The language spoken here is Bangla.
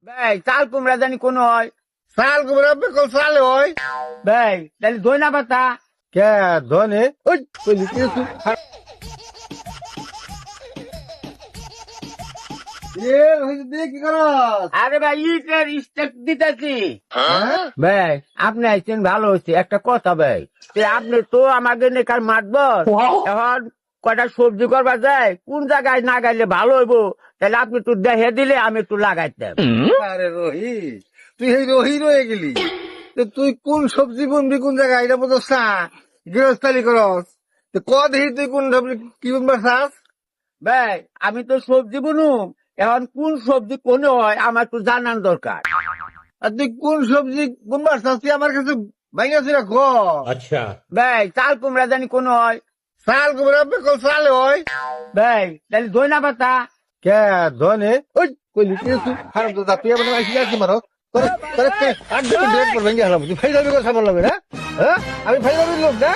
ভাই চাল কুমড়া জানি কোন হয়? চাল কুমড়া বেকল চাল হয় ভাই তাহলে দইনা পাতা? কে ধনে ওই কইলি কিছু এ রহিত দিয়ে কি করস? আরে ভাই ইটের স্টেক দিতেছি। হ্যাঁ? ভাই আপনি আইছেন ভালো হয়েছে। একটা কথা ভাই, আপনি তো আমাকে নেকার মাতবর, এখন কটা সবজি করবা যায়, কোন জায়গায় না গাইলে ভালো হইব, তাহলে আপনি একটু দেখে দিলে আমি একটু লাগাইতাম। আরে রহিত তুই এই রহি রয়ে গেলি তো তুই কোন সবজি বুনবি কোন জায়গায় এটা বলতো চা গৃহস্থালি করস তো ক দেখি তুই কোন সবজি কি বুনবার চাস? ভাই আমি তো সবজি বুনুম, এখন কোন সবজি কোনে হয় আমার একটু জানার দরকার। আর তুই কোন সবজি বুনবার চাস তুই আমার কাছে ভাইয়া ছিল ক ভাই চাল কুমড়া জানি কোন হয়? চাল কুমড়া বেকল চাল হয় ভাই তাহলে দইনা পাতা? কে ধনে ওই কইলি কিছু খারাপ তো তুই আমার আইসি আসি মারো তোর তোর আট দিন ডেট পর ভেঙে গেলাম তুই ফাইল যাবি কথা বললাম না হ্যাঁ আমি ফাইল যাবি লোক না